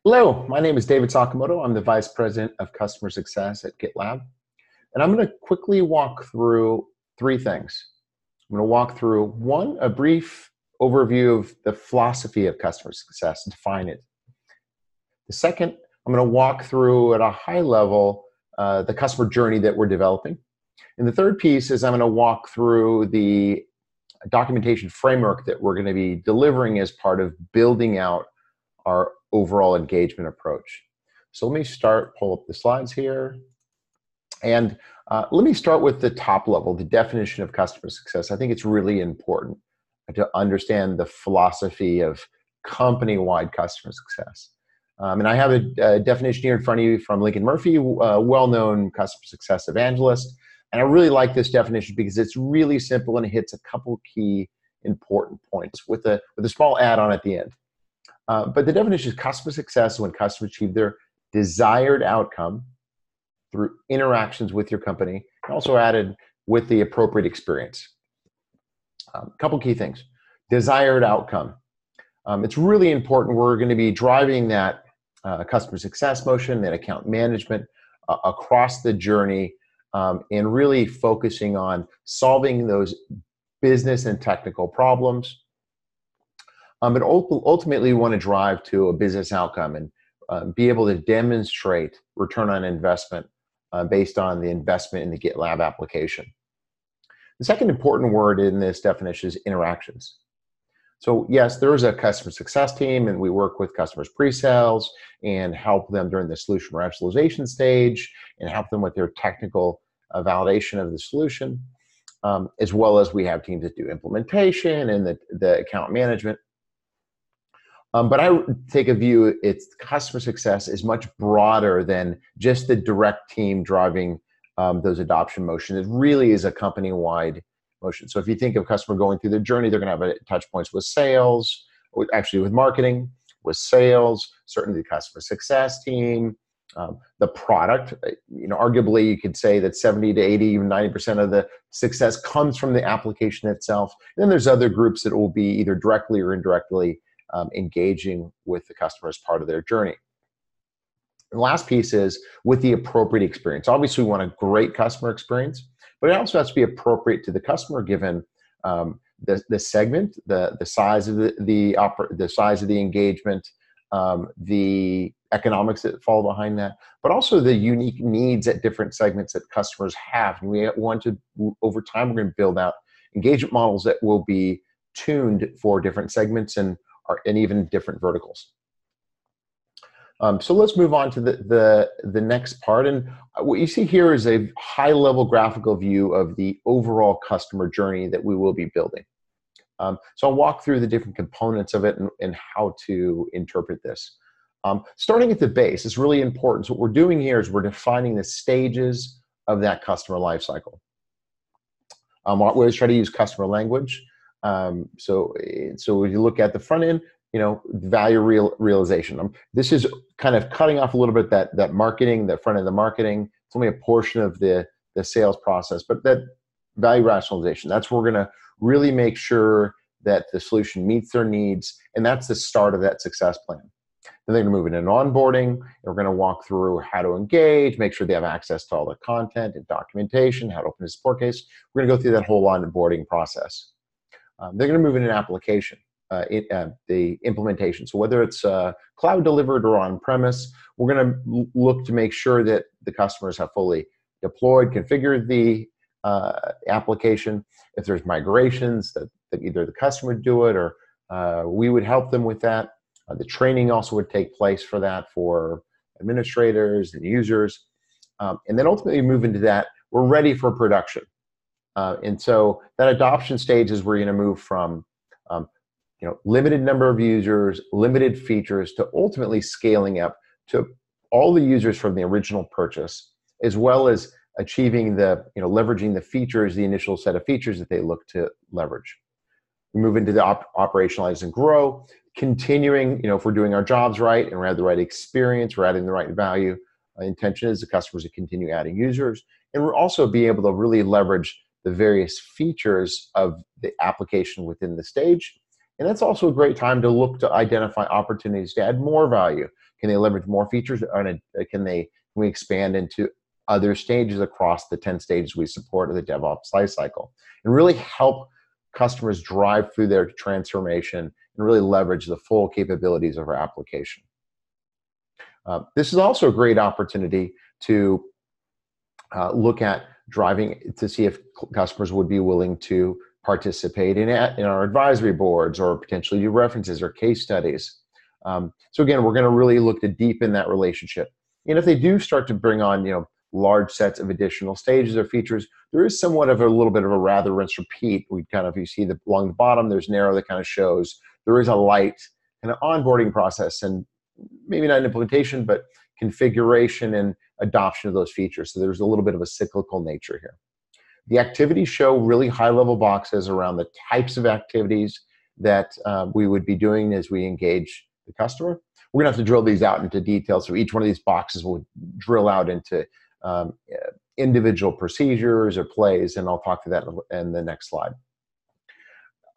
Hello, my name is David Sakamoto. I'm the Vice President of Customer Success at GitLab. And I'm going to quickly walk through three things. I'm going to walk through one, a brief overview of the philosophy of customer success, define it. The second, I'm going to walk through at a high level the customer journey that we're developing. And the third piece is I'm going to walk through the documentation framework that we're going to be delivering as part of building out our overall engagement approach. So let me pull up the slides here. And let me start with the top level, the definition of customer success. I think it's really important to understand the philosophy of company-wide customer success. And I have a definition here in front of you from Lincoln Murphy, a well-known customer success evangelist. And I really like this definition because it's really simple and it hits a couple key important points with a small add-on at the end. But the definition is customer success when customers achieve their desired outcome through interactions with your company, and also added with the appropriate experience. A couple key things. Desired outcome. It's really important. We're going to be driving that customer success motion, that account management across the journey, and really focusing on solving those business and technical problems. But ultimately, we want to drive to a business outcome and be able to demonstrate return on investment based on the investment in the GitLab application. The second important word in this definition is interactions. So yes, there is a customer success team, and we work with customers pre-sales and help them during the solution rationalization stage and help them with their technical validation of the solution, as well as we have teams that do implementation and the account management. But I take a view, it's customer success is much broader than just the direct team driving those adoption motions. It really is a company-wide motion. So if you think of customer going through their journey, they're going to have touch points with sales, actually with marketing, with sales, certainly the customer success team, the product. Arguably you could say that 70 to 80, even 90% of the success comes from the application itself. And then there's other groups that will be either directly or indirectly engaging with the customer as part of their journey. And the last piece is with the appropriate experience. Obviously, we want a great customer experience, but it also has to be appropriate to the customer given the segment, the size of the size of the engagement, the economics that fall behind that, but also the unique needs at different segments that customers have. And we want to, over time, we're going to build out engagement models that will be tuned for different segments and even different verticals. So let's move on to the next part. And what you see here is a high-level graphical view of the overall customer journey that we will be building. So I'll walk through the different components of it and how to interpret this. Starting at the base, it's really important. So what we're doing here is we're defining the stages of that customer lifecycle. We always try to use customer language. So when you look at the front end, value realization. This is kind of cutting off a little bit that marketing, the front end of the marketing. It's only a portion of the sales process, but that value rationalization, that's where we're going to really make sure that the solution meets their needs, and that's the start of that success plan. Then they're going to move into onboarding, and we're going to walk through how to engage, make sure they have access to all the content and documentation, how to open a support case. We're going to go through that whole onboarding process. They're going to move into an application, the implementation. So whether it's cloud delivered or on-premise, we're going to look to make sure that the customers have fully deployed, configured the application. If there's migrations, that either the customer would do it or we would help them with that. The training also would take place for that for administrators and users. And then ultimately move into that, we're ready for production. And so that adoption stage is where you're going to move from limited number of users, limited features, to ultimately scaling up to all the users from the original purchase, as well as achieving leveraging the features, the initial set of features that they look to leverage. We move into the operationalize and grow, continuing, if we're doing our jobs right and we have the right experience, we're adding the right value. Intention is the customers to continue adding users, and we'll also be able to really leverage the various features of the application within the stage, And that's also a great time to look to identify opportunities to add more value. Can they leverage more features? Can we expand into other stages across the 10 stages we support of the DevOps lifecycle, and really help customers drive through their transformation and really leverage the full capabilities of our application. This is also a great opportunity to look at driving to see if customers would be willing to participate in our advisory boards, or potentially do references or case studies. So again, we're going to really look to deepen that relationship. And if they do start to bring on, large sets of additional stages or features, there is somewhat of a little bit of a rather rinse repeat. You see along the bottom, there's an arrow that kind of shows there is a light kind of onboarding process, and maybe not an implementation, but configuration and adoption of those features. So there's a little bit of a cyclical nature here. The activities show really high-level boxes around the types of activities that we would be doing as we engage the customer. We're going to have to drill these out into detail. So each one of these boxes will drill out into individual procedures or plays, and I'll talk to that in the next slide.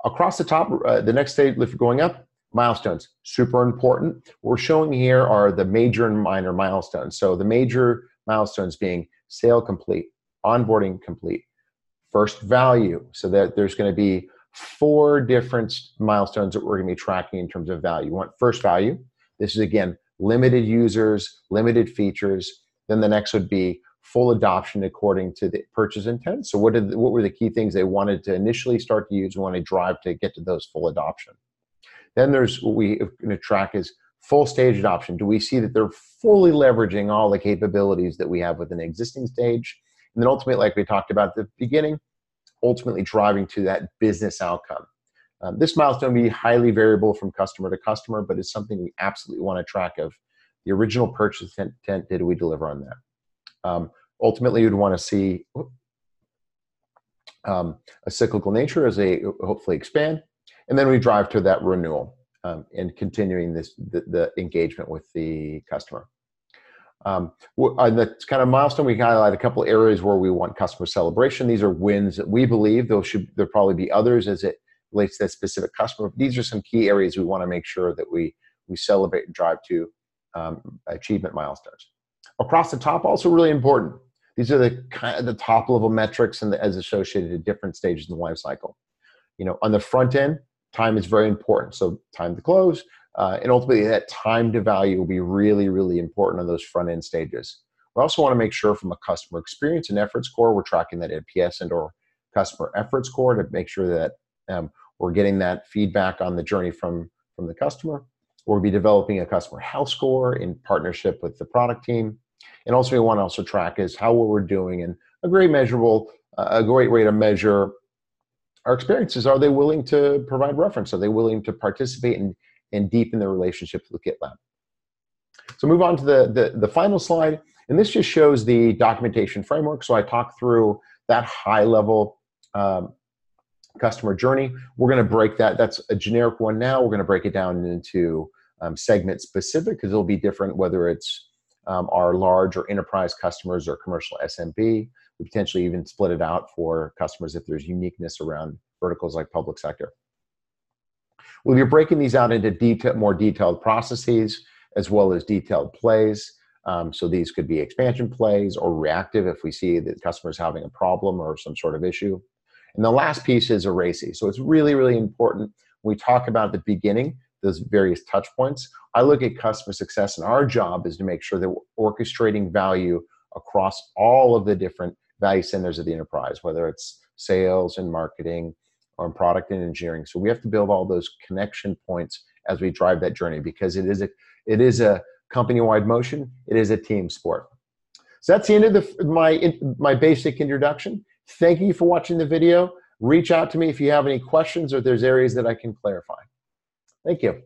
Across the top, the next stage, if going up, milestones, super important. What we're showing here are the major and minor milestones. So the major milestones being sale complete, onboarding complete, first value. So that there's going to be 4 different milestones that we're going to be tracking in terms of value. We want first value. This is, again, limited users, limited features. Then the next would be full adoption according to the purchase intent. So what were the key things they wanted to initially start to use and want to drive to get to those full adoption? Then there's what we're going to track is full stage adoption. Do we see that they're fully leveraging all the capabilities that we have within an existing stage? And then ultimately, like we talked about at the beginning, ultimately driving to that business outcome. This milestone will be highly variable from customer to customer, but it's something we absolutely want to track of. The original purchase intent, did we deliver on that? Ultimately, you'd want to see a cyclical nature as they hopefully expand, and then we drive to that renewal and continuing the engagement with the customer. On the kind of milestone, we highlight a couple areas where we want customer celebration. These are wins that we believe there'll probably be others as it relates to that specific customer. These are some key areas we want to make sure that we celebrate and drive to achievement milestones. Across the top, also really important. These are the top level metrics and as associated to different stages in the life cycle. On the front end, time is very important. So time to close, and ultimately that time to value will be really, really important on those front end stages. We also want to make sure from a customer experience and effort score, we're tracking that NPS and or customer effort score to make sure that we're getting that feedback on the journey from the customer. We'll be developing a customer health score in partnership with the product team. And also we want to also track is how we're doing, and a great way to measure our experiences. Are they willing to provide reference? Are they willing to participate and deepen their relationships with GitLab? So move on to the final slide. And this just shows the documentation framework. So I talked through that high level customer journey. We're going to break that. That's a generic one now. We're going to break it down into segment specific, because it'll be different whether it's our large or enterprise customers or commercial SMB. We potentially even split it out for customers if there's uniqueness around verticals like public sector. We'll be breaking these out into more detailed processes as well as detailed plays. So these could be expansion plays or reactive if we see that the customer is having a problem or some sort of issue. And the last piece is a RACI. So it's really, really important when we talk about the beginning, those various touch points. I look at customer success, and our job is to make sure that we're orchestrating value across all of the different value centers of the enterprise, whether it's sales and marketing or in product and engineering. So we have to build all those connection points as we drive that journey, because it is a company-wide motion. It is a team sport. So that's the end of my basic introduction. Thank you for watching the video. Reach out to me if you have any questions or if there's areas that I can clarify. Thank you.